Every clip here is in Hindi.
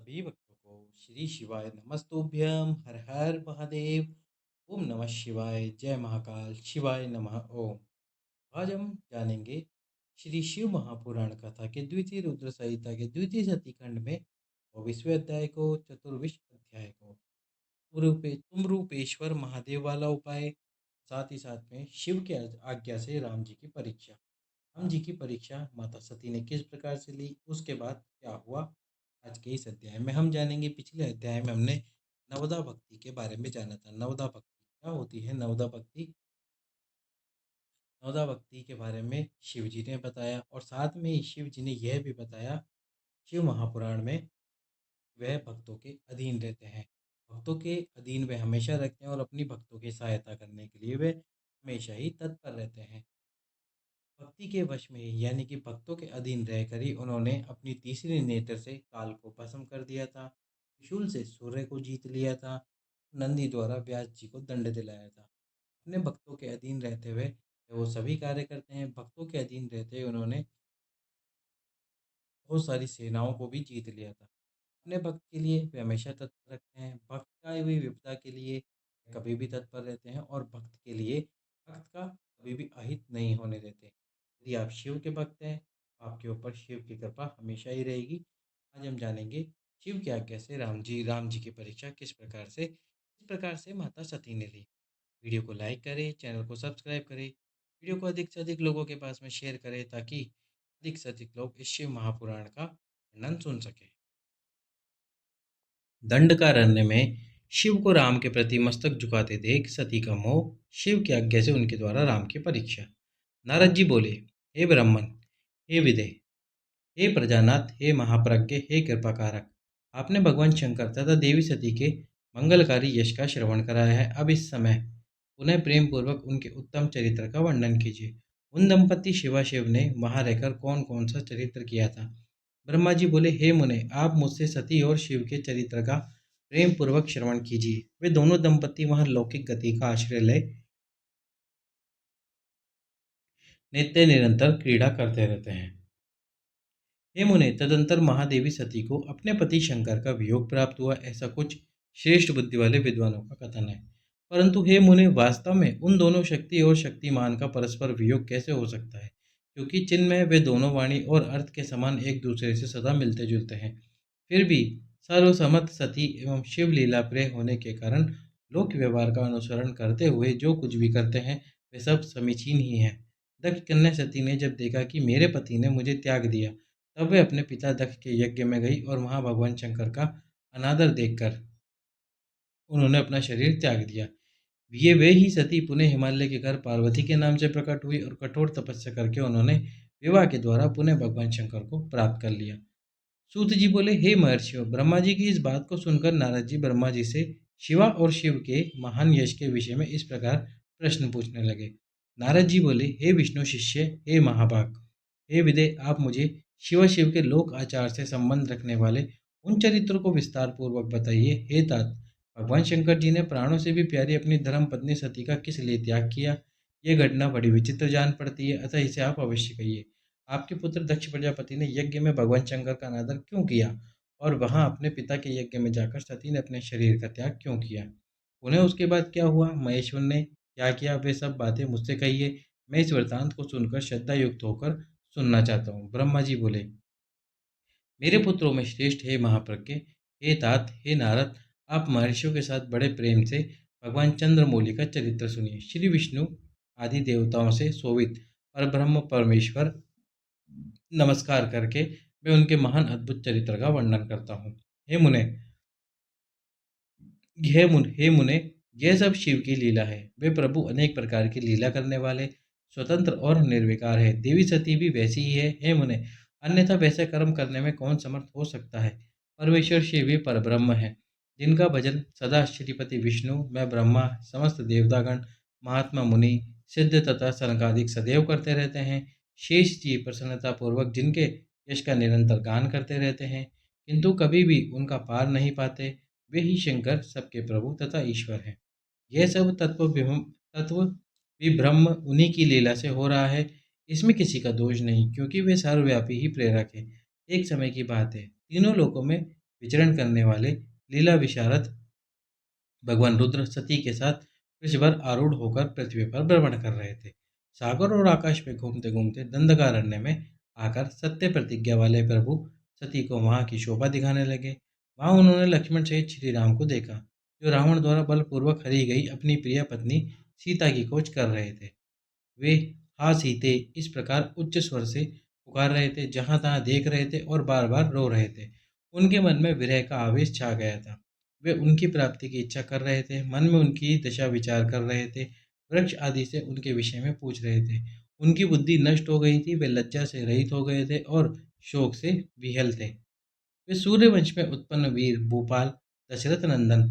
सभी भक्तों को श्री शिवाय नमस्तुभ्यम हर हर महादेव। ओम नमः शिवाय, जय महाकाल, शिवाय नमः ओम। आज हम जानेंगे श्री शिव महापुराण कथा के द्वितीय रुद्र संहिता के द्वितीय सती खंड में 24वें अध्याय को, चतुर्विश अध्याय को। तुम रूपेश्वर महादेव वाला उपाय, साथ ही साथ में शिव के आज्ञा से राम जी की परीक्षा। राम जी की परीक्षा माता सती ने किस प्रकार से ली, उसके बाद क्या हुआ, आज के इस अध्याय में हम जानेंगे। पिछले अध्याय में हमने नवदा भक्ति के बारे में जाना था। नवदा भक्ति क्या होती है? नवदा भक्ति के बारे में शिव जी ने बताया, और साथ में ही शिव जी ने यह भी बताया शिव महापुराण में वह भक्तों के अधीन रहते हैं। भक्तों के अधीन वे हमेशा रहते हैं और अपनी भक्तों की सहायता करने के लिए वे हमेशा ही तत्पर रहते हैं। भक्ति के वश में ही, यानी कि भक्तों के अधीन रहकर ही उन्होंने अपनी तीसरी नेत्र से काल को भस्म कर दिया था, त्रिशूल से सूर्य को जीत लिया था, नंदी द्वारा व्यास जी को दंड दिलाया था। अपने भक्तों के अधीन रहते हुए वो सभी कार्य करते हैं। भक्तों के अधीन रहते हुए उन्होंने बहुत सारी सेनाओं को भी जीत लिया था। अपने भक्त के लिए वे हमेशा तत्पर रखते हैं। भक्त का हुई विपदा के लिए कभी भी तत्पर रहते हैं, और भक्त के लिए भक्त का कभी भी अहित नहीं होने देते। यदि आप शिव के भक्त हैं तो आपके ऊपर शिव की कृपा हमेशा ही रहेगी। आज हम जानेंगे शिव की आज्ञा से राम जी की परीक्षा किस प्रकार से माता सती ने ली। वीडियो को लाइक करें, चैनल को सब्सक्राइब करें, वीडियो को अधिक से अधिक लोगों के पास में शेयर करें, ताकि अधिक से अधिक लोग इस शिव महापुराण का वर्णन सुन सकें। दंडकारण्य में शिव को राम के प्रति मस्तक झुकाते देख सती का मोह, शिव की आज्ञा से उनके द्वारा राम की परीक्षा। नारद जी बोले, हे ब्राह्मण, हे विदेह, हे प्रजानाथ, हे महाप्रज्ञ, हे कृपाकारक, आपने भगवान शंकर तथा देवी सती के मंगलकारी यश का श्रवण कराया है। अब इस समय पुनः प्रेम पूर्वक उनके उत्तम चरित्र का वर्णन कीजिए। उन दंपति शिवाशिव ने वहां रहकर कौन कौन सा चरित्र किया था? ब्रह्मा जी बोले, हे मुने, आप मुझसे सती और शिव के चरित्र का प्रेम पूर्वक श्रवण कीजिए। वे दोनों दंपति वहां लौकिक गति का आश्रय ले नित्य निरंतर क्रीड़ा करते रहते हैं। हे मुने, तदंतर महादेवी सती को अपने पति शंकर का वियोग प्राप्त हुआ, ऐसा कुछ श्रेष्ठ बुद्धि वाले विद्वानों का कथन है। परंतु हे मुने, वास्तव में उन दोनों शक्ति और शक्तिमान का परस्पर वियोग कैसे हो सकता है? क्योंकि चिन्मय वे दोनों वाणी और अर्थ के समान एक दूसरे से सदा मिलते जुलते हैं। फिर भी सर्वसम्मत सती एवं शिव लीला प्रिय होने के कारण लोक व्यवहार का अनुसरण करते हुए जो कुछ भी करते हैं वे सब समीचीन ही हैं। दक्ष कन्या सती ने जब देखा कि मेरे पति ने मुझे त्याग दिया, तब वे अपने पिता दक्ष के यज्ञ में गई और वहां भगवान शंकर का अनादर देखकर उन्होंने अपना शरीर त्याग दिया। ये वे ही सती पुनः हिमालय के घर पार्वती के नाम से प्रकट हुई और कठोर तपस्या करके उन्होंने विवाह के द्वारा पुनः भगवान शंकर को प्राप्त कर लिया। सूत जी बोले, हे महर्षियों, ब्रह्मा जी की इस बात को सुनकर नारद जी ब्रह्मा जी से शिवा और शिव के महान यश के विषय में इस प्रकार प्रश्न पूछने लगे। नारद जी बोले, हे विष्णु शिष्य, हे महाभाग, हे विदे, आप मुझे शिव के लोक आचार से संबंध रखने वाले उन चरित्रों को विस्तार पूर्वक बताइए। हे तात, भगवान शंकर जी ने प्राणों से भी प्यारी अपनी धर्म पत्नी सती का किस लिए त्याग किया? यह घटना बड़ी विचित्र जान पड़ती है, अतः इसे आप अवश्य कहिए। आपके पुत्र दक्ष प्रजापति ने यज्ञ में भगवान शंकर का अनादर क्यों किया, और वहां अपने पिता के यज्ञ में जाकर सती ने अपने शरीर का त्याग क्यों किया? उन्हें उसके बाद क्या हुआ? महेश्वर ने क्या किया? वे सब बातें मुझसे कहिए। मैं इस वृतांत को सुनकर श्रद्धा युक्त होकर सुनना चाहता हूँ। ब्रह्मा जी बोले, मेरे पुत्रों में श्रेष्ठ हे महाप्रज्ञ, हे तात, हे नारद, आप महर्षियों के साथ बड़े प्रेम से भगवान चंद्रमौली का चरित्र सुनिए। श्री विष्णु आदि देवताओं से शोभित पर ब्रह्म परमेश्वर नमस्कार करके मैं उनके महान अद्भुत चरित्र का वर्णन करता हूँ। हे मुने, हे मुने, यह सब शिव की लीला है। वे प्रभु अनेक प्रकार की लीला करने वाले, स्वतंत्र और निर्विकार है। देवी सती भी वैसी ही है। हे मुने, अन्यथा वैसे कर्म करने में कौन समर्थ हो सकता है? परमेश्वर शिव ही परब्रह्म है, जिनका भजन सदा श्रीपति विष्णु, मैं ब्रह्मा, समस्त देवतागण, महात्मा मुनि, सिद्ध तथा सनकादिक सदैव करते रहते हैं। शेष जी प्रसन्नता पूर्वक जिनके यश का निरंतर गान करते रहते हैं, किंतु कभी भी उनका पार नहीं पाते, वे ही शंकर सबके प्रभु तथा ईश्वर हैं। यह सब तत्व भी ब्रह्म उन्हीं की लीला से हो रहा है। इसमें किसी का दोष नहीं, क्योंकि वे सर्वव्यापी ही प्रेरक है। एक समय की बात है, तीनों लोकों में विचरण करने वाले लीला विशारद भगवान रुद्र सती के साथ वृष पर आरूढ़ होकर पृथ्वी पर भ्रमण कर रहे थे। सागर और आकाश में घूमते घूमते दंडकारण्य में आकर सत्य प्रतिज्ञा वाले प्रभु सती को वहां की शोभा दिखाने लगे। वहां उन्होंने लक्ष्मण सहित श्री राम को देखा, जो रावण द्वारा बलपूर्वक हरी गई अपनी प्रिय पत्नी सीता की खोज कर रहे थे। वे हा सीते इस प्रकार उच्च स्वर से पुकार रहे थे, जहां तहां देख रहे थे और बार बार रो रहे थे। उनके मन में विरह का आवेश छा गया था। वे उनकी प्राप्ति की इच्छा कर रहे थे, मन में उनकी दशा विचार कर रहे थे, वृक्ष आदि से उनके विषय में पूछ रहे थे। उनकी बुद्धि नष्ट हो गई थी, वे लज्जा से रहित हो गए थे और शोक से विहल थे। वे सूर्यवंश में उत्पन्न वीर भूपाल दशरथ नंदन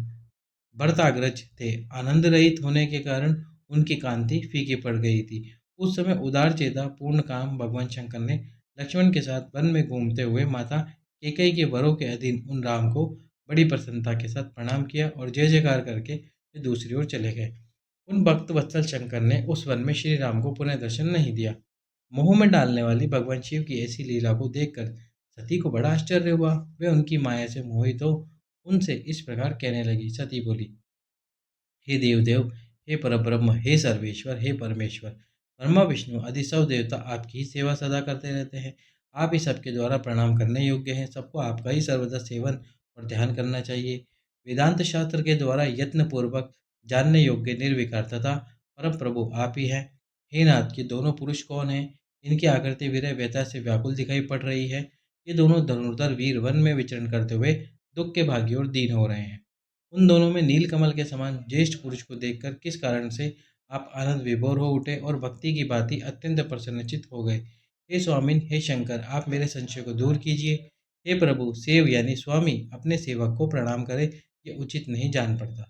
भरताग्रज थे। आनंद रहित होने के कारण उनकी कांति फीकी पड़ गई थी। उस समय उदार चेता पूर्ण काम भगवान शंकर ने लक्ष्मण के साथ वन में घूमते हुए माता कैकेयी के वरों के अधीन उन राम को बड़ी प्रसन्नता के साथ प्रणाम किया और जय जयकार करके वे दूसरी ओर चले गए। उन भक्त वत्सल शंकर ने उस वन में श्री राम को पुनः दर्शन नहीं दिया। मोह में डालने वाली भगवान शिव की ऐसी लीला को देखकर सती को बड़ा आश्चर्य हुआ। वे उनकी माया से मोहित हो उनसे इस प्रकार कहने लगी। सती बोली, हे देवदेव, हे परब्रह्म, हे सर्वेश्वर, हे परमेश्वर, ब्रह्मा विष्णु आदि सब देवता आपकी ही सेवा सदा करते रहते हैं। आप ही सबके द्वारा प्रणाम करने योग्य हैं। सबको आपका ही सर्वदा सेवन और ध्यान करना चाहिए। वेदांत शास्त्र के द्वारा यत्न पूर्वक जानने योग्य निर्विकार तथा परम प्रभु आप ही हैं। हे नाथ, ये दोनों पुरुष कौन हैं? इनकी आकृति विरह व्यथा से व्याकुल दिखाई पड़ रही है। ये दोनों धनुर्धर वीर वन में विचरण करते हुए दुख के भागी और दीन हो रहे हैं। उन दोनों में नीलकमल के समान ज्येष्ठ पुरुष को देखकर किस कारण से आप आनंद विभोर हो उठे और भक्ति की भांति अत्यंत प्रसन्नचित हो गए। हे स्वामिन, हे शंकर, आप मेरे संशय को दूर कीजिए। हे प्रभु, सेव यानी स्वामी अपने सेवक को प्रणाम करे, ये उचित नहीं जान पड़ता।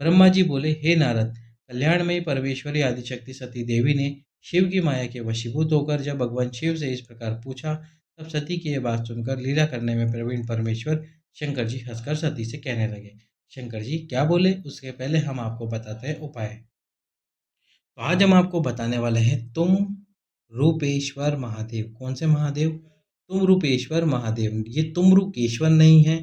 ब्रह्मा जी बोले, हे नारद, कल्याणमयी परमेश्वरी आदिशक्ति सती देवी ने शिव की माया के वशीभूत होकर जब भगवान शिव से इस प्रकार पूछा, तब सती की यह बात सुनकर लीला करने में प्रवीण परमेश्वर शंकर जी हंसकर सती से कहने लगे। शंकर जी क्या बोले उसके पहले हम आपको बताते हैं उपाय। तो आज हम आपको बताने वाले हैं तुम रूपेश्वर महादेव। कौन से महादेव? तुम रूपेश्वर महादेव। ये तुम रूकेश्वर नहीं है।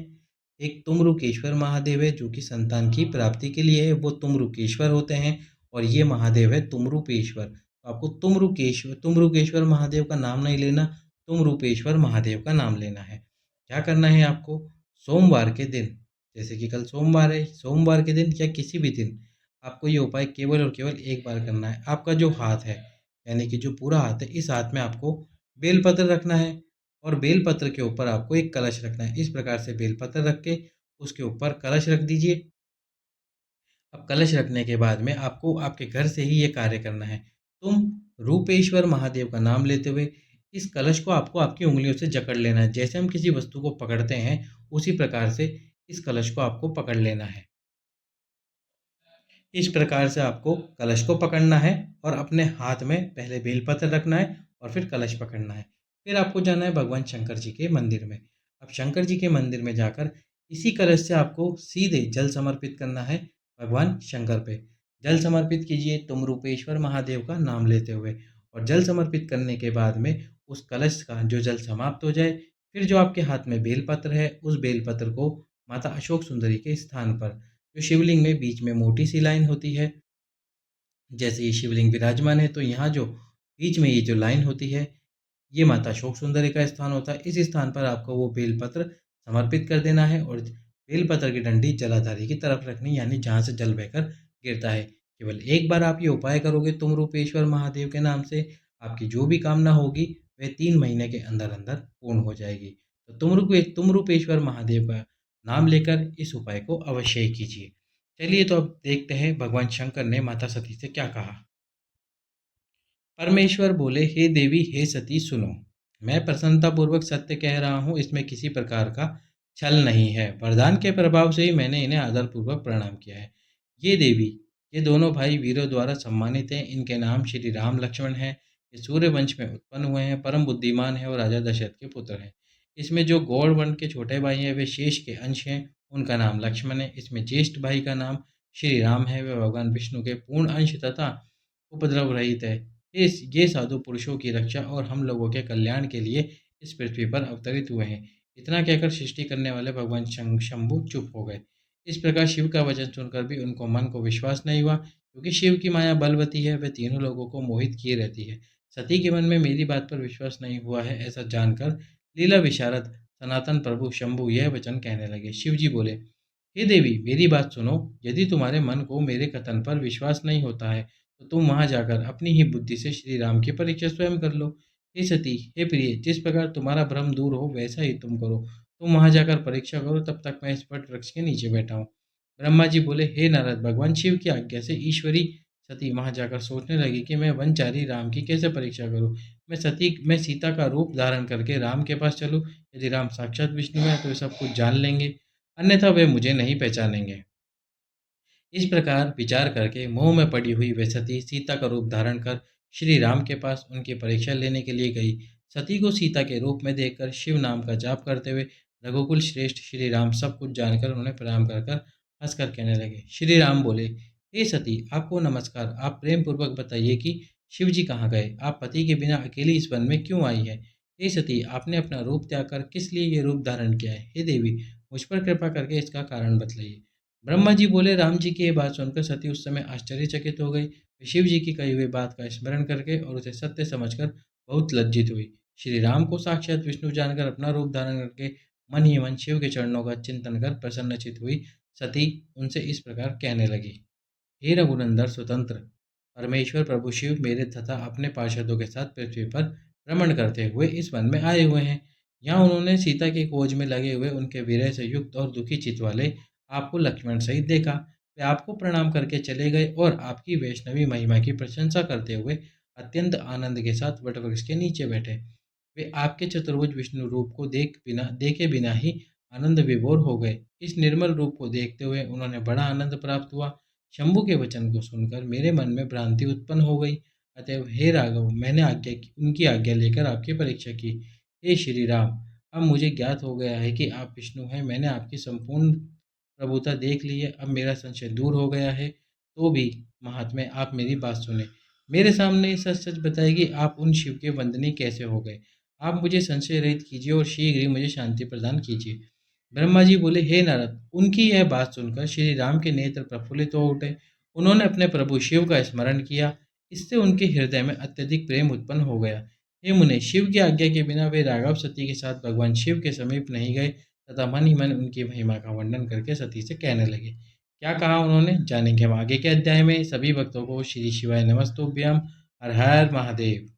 एक तुम रूकेश्वर महादेव है जो कि संतान की प्राप्ति के लिए है, वो तुम रूकेश्वर होते हैं। और ये महादेव है तुम रूपेश्वर। तो आपको तुम रूकेश्वर महादेव का नाम नहीं लेना, तुम रूपेश्वर महादेव का नाम लेना है। क्या करना है आपको? सोमवार के दिन, जैसे कि कल सोमवार है, सोमवार के दिन या किसी भी दिन आपको ये उपाय केवल और केवल एक बार करना है। आपका जो हाथ है, यानी कि जो पूरा हाथ है, इस हाथ में आपको बेलपत्र रखना है और बेलपत्र के ऊपर आपको एक कलश रखना है। इस प्रकार से बेलपत्र रख के उसके ऊपर कलश रख दीजिए। अब कलश रखने के बाद में आपको आपके घर से ही ये कार्य करना है। तुम रूपेश्वर महादेव का नाम लेते हुए इस कलश को आपको आपकी उंगलियों से जकड़ लेना है। जैसे हम किसी वस्तु को पकड़ते हैं, उसी प्रकार से इस कलश को आपको पकड़ लेना है। इस प्रकार से आपको कलश को पकड़ना है और अपने हाथ में पहले बेलपत्र रखना है और फिर कलश पकड़ना है। फिर आपको जाना है भगवान शंकर जी के मंदिर में। अब शंकर जी के मंदिर में जाकर इसी कलश से आपको सीधे जल समर्पित करना है भगवान शंकर पे। जल समर्पित कीजिए तुम रूपेश्वर महादेव का नाम लेते हुए, और जल समर्पित करने के बाद में उस कलश का जो जल समाप्त हो जाए, फिर जो आपके हाथ में बेलपत्र है, उस बेलपत्र को माता अशोक सुंदरी के स्थान पर, जो शिवलिंग में बीच में मोटी सी लाइन होती है, जैसे ये शिवलिंग विराजमान है तो यहाँ जो बीच में ये जो लाइन होती है, ये माता शोक सुंदरी का स्थान होता है। इस स्थान पर आपको वो बेलपत्र समर्पित कर देना है और बेलपत्र की डंडी जलाधारी की तरफ रखनी, यानी जहाँ से जल बहकर गिरता है। केवल एक बार आप ये उपाय करोगे तुम रूपेश्वर महादेव के नाम से, आपकी जो भी कामना होगी वह 3 महीने के अंदर अंदर पूर्ण हो जाएगी। तो तुम रूपेश्वर महादेव का नाम लेकर इस उपाय को अवश्य ही कीजिए। चलिए तो अब देखते हैं भगवान शंकर ने माता सती से क्या कहा। परमेश्वर बोले, हे देवी, हे सती सुनो, मैं प्रसन्नतापूर्वक सत्य कह रहा हूँ, इसमें किसी प्रकार का छल नहीं है। वरदान के प्रभाव से ही मैंने इन्हें आदरपूर्वक प्रणाम किया है। ये देवी, ये दोनों भाई वीरों द्वारा सम्मानित हैं। इनके नाम श्री राम लक्ष्मण हैं। ये सूर्य वंश में उत्पन्न हुए हैं, परम बुद्धिमान है और राजा दशरथ के पुत्र हैं। इसमें जो गौड़ वर्ण के छोटे भाई हैं वे शेष के अंश हैं, उनका नाम लक्ष्मण है। इसमें ज्येष्ठ भाई का नाम श्री राम है, वे भगवान विष्णु के पूर्ण अंश तथा उपद्रव रहित है। ये साधु पुरुषों की रक्षा और हम लोगों के कल्याण के लिए इस पृथ्वी पर अवतरित हुए हैं। इतना कहकर सृष्टि करने वाले भगवान शंभु चुप हो गए। इस प्रकार शिव का वचन सुनकर भी उनको मन को विश्वास नहीं हुआ, क्योंकि शिव की माया बलवती है, वह तीनों लोगों को मोहित किए रहती है। सती के मन में मेरी बात पर विश्वास नहीं हुआ है, ऐसा जानकर लीला विशारद सनातन प्रभु शंभु यह वचन कहने लगे। शिव जी बोले, हे देवी, मेरी बात सुनो। यदि तुम्हारे मन को मेरे कथन पर विश्वास नहीं होता है, तो तुम वहां जाकर अपनी ही बुद्धि से श्री राम की परीक्षा स्वयं कर लो। हे सती, हे प्रिय, जिस प्रकार तुम्हारा भ्रम दूर हो वैसा ही तुम करो। तुम वहां जाकर परीक्षा करो, तब तक मैं इस वट वृक्ष के नीचे बैठा हूँ। ब्रह्मा जी बोले, हे नारद, भगवान शिव की आज्ञा से ईश्वरी सती वहां जाकर सोचने लगी कि मैं वनचारी राम की कैसे परीक्षा करूं। मैं सीता का रूप धारण करके राम के पास चलूं। यदि राम साक्षात विष्णु है तो वे सब कुछ जान लेंगे, अन्यथा वे मुझे नहीं पहचानेंगे। इस प्रकार विचार करके मोह में पड़ी हुई वह सती सीता का रूप धारण कर श्री राम के पास उनकी परीक्षा लेने के लिए गई। सती को सीता के रूप में देखकर शिव नाम का जाप करते हुए रघुकुल श्रेष्ठ श्री राम सब कुछ जानकर उन्हें प्रणाम कर कर हंसकर कहने लगे। श्री राम बोले, हे सती, आपको नमस्कार। आप प्रेम पूर्वक बताइए कि शिव जी कहाँ गए? आप पति के बिना अकेली इस वन में क्यों आई है? हे सती, आपने अपना रूप त्याग कर किस लिए ये रूप धारण किया है? हे देवी, मुझ पर कृपा करके इसका कारण बतलाइए। ब्रह्मा जी बोले, राम जी की ये बात सुनकर सती उस समय आश्चर्यचकित हो गई। वे शिव जी की कही हुई बात का स्मरण करके और उसे सत्य समझकर बहुत लज्जित हुई। श्री राम को साक्षात विष्णु जानकर अपना रूप धारण करके मन ही मन शिव के चरणों का चिंतन कर प्रसन्नचित हुई सती उनसे इस प्रकार कहने लगी। हे रघुनंदन स्वतंत्र परमेश्वर प्रभु शिव मेरे तथा अपने पार्षदों के साथ पृथ्वी पर भ्रमण करते हुए इस वन में आए हुए हैं। यहाँ उन्होंने सीता की खोज में लगे हुए उनके विरह से युक्त और दुखी चित्त वाले आपको लक्ष्मण सहित देखा। वे आपको प्रणाम करके चले गए और आपकी वैष्णवी महिमा की प्रशंसा करते हुए अत्यंत आनंद के साथ वटवृक्ष के नीचे बैठे। वे आपके चतुर्भुज विष्णु रूप को देखे बिना ही आनंद विभोर हो गए। इस निर्मल रूप को देखते हुए उन्होंने बड़ा आनंद प्राप्त हुआ। शंभु के वचन को सुनकर मेरे मन में भ्रांति उत्पन्न हो गई। अतएव हे राघव, मैंने उनकी आज्ञा लेकर आपकी परीक्षा की। हे श्री राम, अब मुझे ज्ञात हो गया है कि आप विष्णु हैं। मैंने आपकी संपूर्ण प्रभुता देख ली है। अब मेरा संशय दूर हो गया है। तो भी महात्मे, आप मेरी बात सुने। मेरे सामने सच सच बताइए कि आप उन शिव के वंदनीय कैसे हो गए। आप मुझे संशय रहित कीजिए और शीघ्र ही मुझे शांति प्रदान कीजिए। ब्रह्मा जी बोले, हे नारद, उनकी यह बात सुनकर श्री राम के नेत्र प्रफुल्लित हो उठे। उन्होंने अपने प्रभु शिव का स्मरण किया। इससे उनके हृदय में अत्यधिक प्रेम उत्पन्न हो गया। हे मुने, शिव की आज्ञा के बिना वे राघव सती के साथ भगवान शिव के समीप नहीं गए तथा मन ही मन उनकी महिमा का वर्णन करके सती से कहने लगे। क्या कहा उन्होंने, जानेंगे हम आगे के अध्याय में। सभी भक्तों को श्री शिवाय नमस्तुभ्यम। हर हर महादेव।